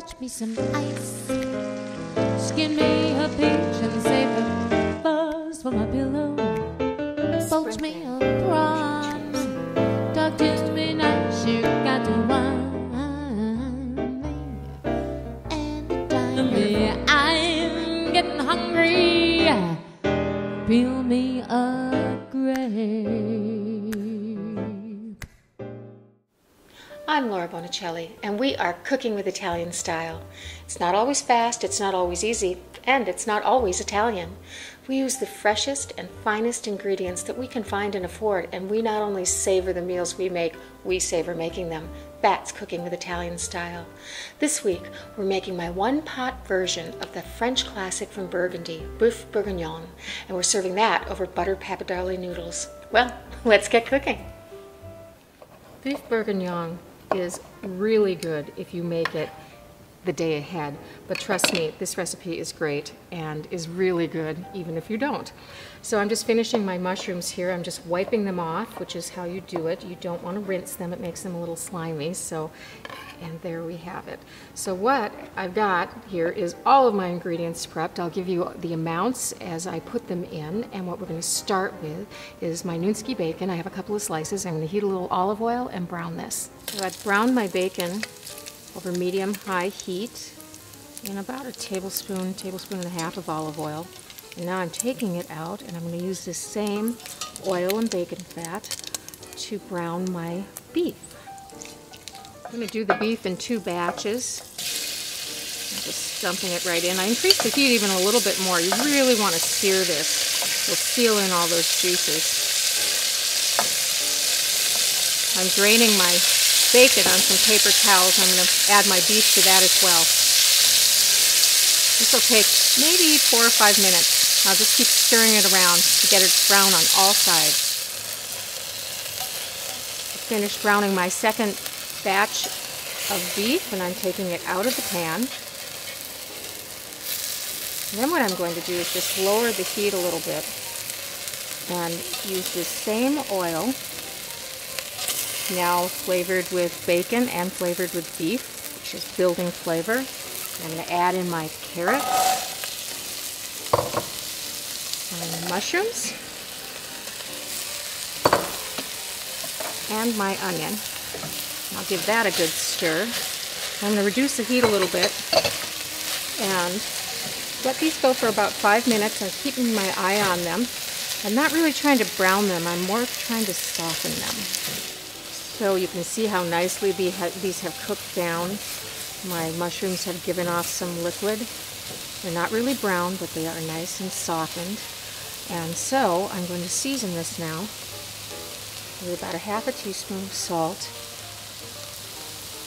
fetch me some ice. Skin me a peach and save the fuzz for my pillow. Poach me a prawn, talk to me nice, you got to wine me. Anytime I'm getting hungry, peel me a grape. I'm Laura Bonicelli, and we are cooking with Italian style. It's not always fast, it's not always easy, and it's not always Italian. We use the freshest and finest ingredients that we can find and afford, and we not only savor the meals we make, we savor making them. That's cooking with Italian style. This week, we're making my one-pot version of the French classic from Burgundy, Boeuf Bourguignon, and we're serving that over butter pappardelle noodles. Well, let's get cooking. Beef Bourguignon is really good if you make it the day ahead, but trust me, this recipe is great and is really good even if you don't. So I'm just finishing my mushrooms here. I'm just wiping them off, which is how you do it. You don't want to rinse them, it makes them a little slimy. So, and there we have it. So what I've got here is all of my ingredients prepped. I'll give you the amounts as I put them in, and what we're going to start with is my Nunski bacon. I have a couple of slices. I'm going to heat a little olive oil and brown this. So I've browned my bacon over medium-high heat in about a tablespoon and a half of olive oil. And now I'm taking it out, and I'm going to use this same oil and bacon fat to brown my beef. I'm going to do the beef in 2 batches. I'm just dumping it right in. I increased the heat even a little bit more. You really want to sear this. You'll seal in all those juices. I'm draining my bacon on some paper towels. I'm going to add my beef to that as well. This will take maybe 4 or 5 minutes. I'll just keep stirring it around to get it brown on all sides. I finished browning my second batch of beef, and I'm taking it out of the pan. And then what I'm going to do is just lower the heat a little bit and use this same oil, now flavored with bacon and flavored with beef, which is building flavor. I'm going to add in my carrots and mushrooms and my onion. I'll give that a good stir. I'm going to reduce the heat a little bit and let these go for about 5 minutes. I'm keeping my eye on them. I'm not really trying to brown them, I'm more trying to soften them. So you can see how nicely these have cooked down. My mushrooms have given off some liquid. They're not really brown, but they are nice and softened. And so I'm going to season this now with about a half a teaspoon of salt,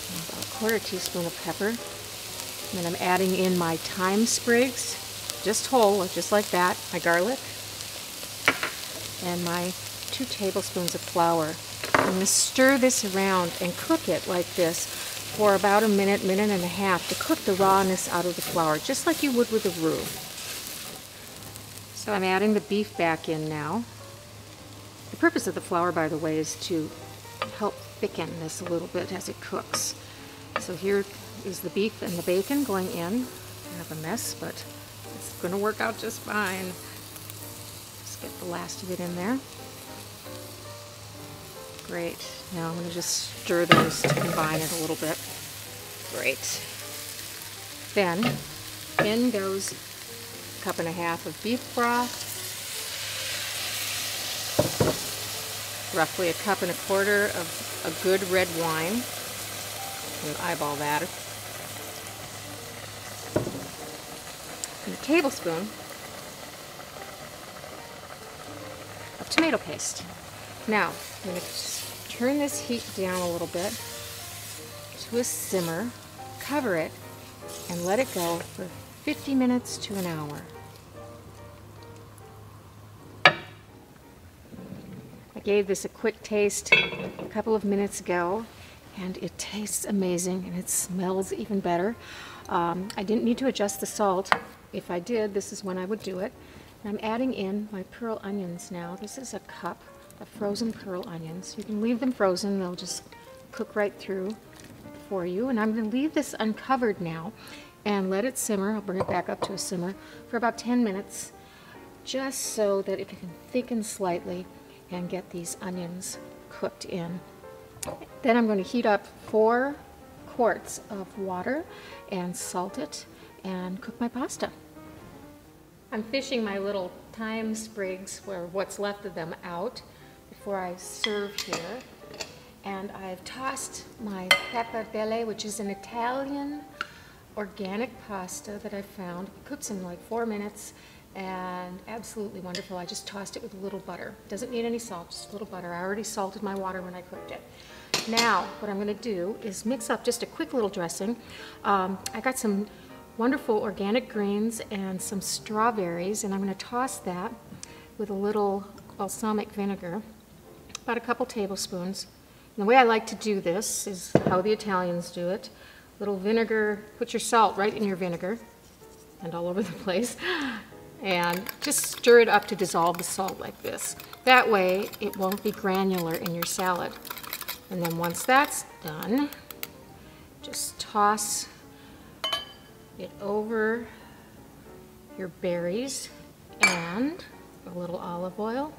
and about a quarter teaspoon of pepper. And then I'm adding in my thyme sprigs, just whole, just like that, my garlic, and my 2 tablespoons of flour. I'm going to stir this around and cook it like this for about a minute, minute and a half to cook the rawness out of the flour, just like you would with a roux. So I'm adding the beef back in now. The purpose of the flour, by the way, is to help thicken this a little bit as it cooks. So here is the beef and the bacon going in. I have a mess, but it's going to work out just fine. Just get the last of it in there. Great. Now I'm going to just stir those to combine it a little bit. Great. Then in goes a cup and a half of beef broth, roughly a cup and a quarter of a good red wine. You can eyeball that. And a tablespoon of tomato paste. Now, I'm going to turn this heat down a little bit to a simmer, cover it, and let it go for 50 minutes to an hour. I gave this a quick taste a couple of minutes ago, and it tastes amazing, and it smells even better. I didn't need to adjust the salt. If I did, this is when I would do it. And I'm adding in my pearl onions now. This is a cup of frozen pearl onions. You can leave them frozen, they'll just cook right through for you, and I'm going to leave this uncovered now and let it simmer. I'll bring it back up to a simmer for about 10 minutes, just so that it can thicken slightly and get these onions cooked in. Then I'm going to heat up 4 quarts of water and salt it and cook my pasta. I'm fishing my little thyme sprigs, or what's left of them, out before I serve here. And I've tossed my pappardelle, which is an Italian organic pasta that I found. It cooks in like 4 minutes and absolutely wonderful. I just tossed it with a little butter. Doesn't need any salt, just a little butter. I already salted my water when I cooked it. Now, what I'm going to do is mix up just a quick little dressing. I got some wonderful organic greens and some strawberries, and I'm going to toss that with a little balsamic vinegar, about a couple tablespoons. And the way I like to do this is how the Italians do it. Little vinegar, put your salt right in your vinegar and all over the place, and just stir it up to dissolve the salt like this. That way it won't be granular in your salad. And then once that's done, just toss it over your berries and a little olive oil.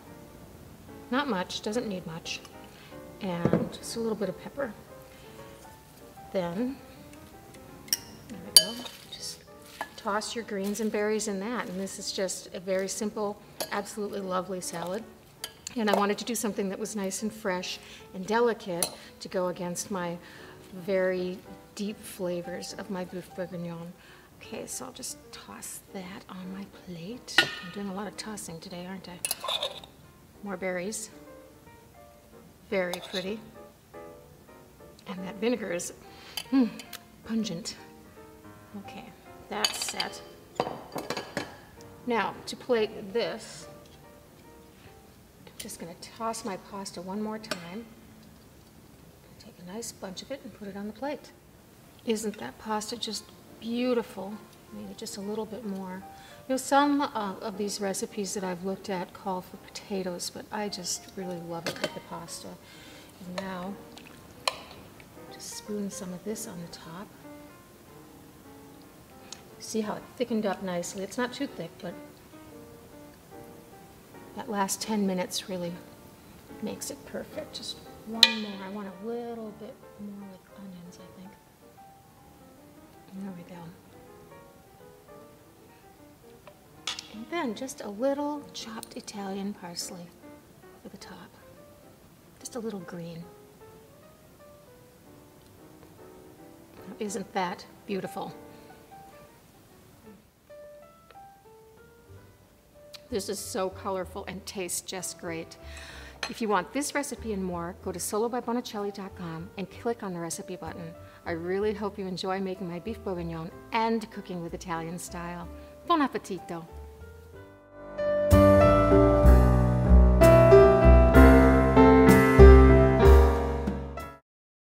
Not much, doesn't need much. And just a little bit of pepper. Then, there we go, just toss your greens and berries in that. And this is just a very simple, absolutely lovely salad. And I wanted to do something that was nice and fresh and delicate to go against my very deep flavors of my beef bourguignon. Okay, so I'll just toss that on my plate. I'm doing a lot of tossing today, aren't I? More berries. Very pretty. And that vinegar is pungent. Okay, that's set. Now, to plate this, I'm just going to toss my pasta one more time. Take a nice bunch of it and put it on the plate. Isn't that pasta just beautiful? Maybe just a little bit more. You know, some of these recipes that I've looked at call for potatoes, but I just really love it with the pasta. And now, just spoon some of this on the top. See how it thickened up nicely? It's not too thick, but that last 10 minutes really makes it perfect. Just one more. I want a little bit more with onions, I think. There we go. And then just a little chopped Italian parsley over the top. Just a little green. Now, isn't that beautiful? This is so colorful and tastes just great. If you want this recipe and more, go to solobyBonicelli.com and click on the recipe button. I really hope you enjoy making my beef bourguignon and cooking with Italian style. Buon appetito!